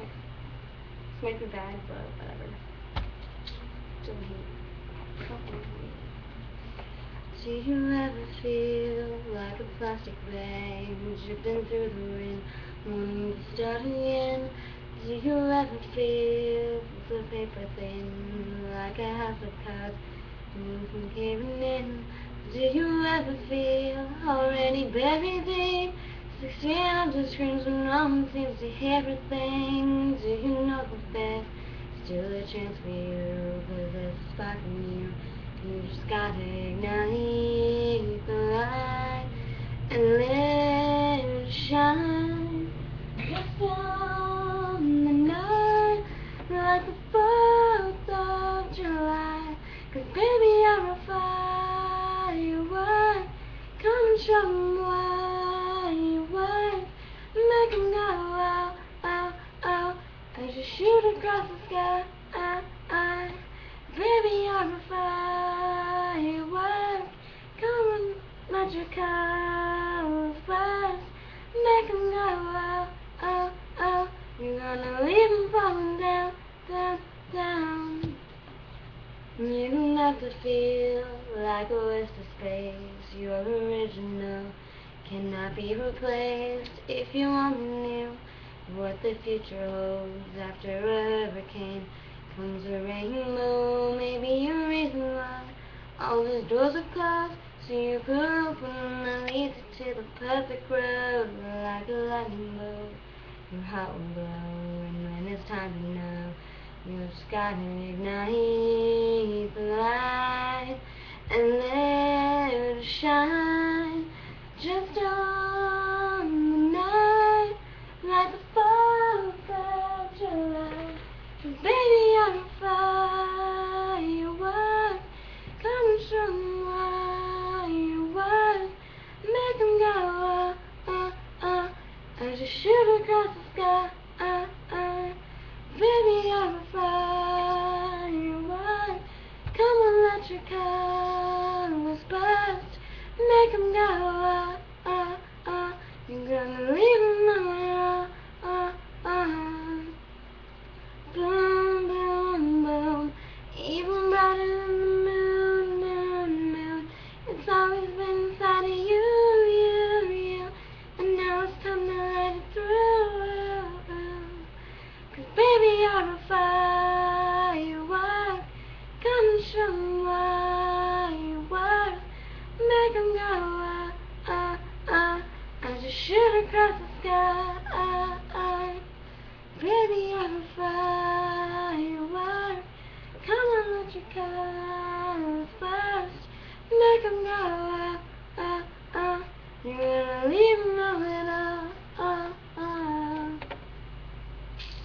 This might be bad, but whatever. Do you ever feel like a plastic bag drifting through the wind, wanting to start again? Do you ever feel the paper thin, like a house of cards, moving caving in? Do you ever feel already buried deep, 1600 screams when no one seems to hear a thing? Do you know that there's still a chance for you, 'cause there's a spark in you? You just gotta ignite the light and let it shine. Just on the night like the 4th of July. 'Cause baby, you're a firework. Come and show 'em why you work. Make 'em go oh, oh, oh, as you shoot across the sky. Baby, you're a firework. Come and let your colors burst. Make 'em go oh, oh, oh. You're gonna leave 'em falling down, down, down. You don't have to feel like a waste of space. You're original, cannot be replaced. If you only knew what the future holds after a hurricane comes a rainbow, maybe a reason why all these doors are closed, so you could open them that leads you to the perfect road. Like a lightning bolt, your heart will blow, and when it's time to know, you just gotta ignite the light and let it shine. Just on the night like the 4th of July. 'Cause baby, you're a firework. Come and show 'em why you work. Make 'em go oh, oh, oh, as you shoot across the sky. Baby, you're a firework. Come and let your colors burst. Make 'em go oh, oh, oh. You're gonna leave 'em oh, oh, oh. Boom, boom, boom. Even brighter than the moon, moon, moon. It's always been inside of you, you, you. And now it's time to let it through. 'Cause baby, you're a firework. Come and show 'em why you work. Make 'em go oh, oh, oh, as you shoot across the sky. Baby, you're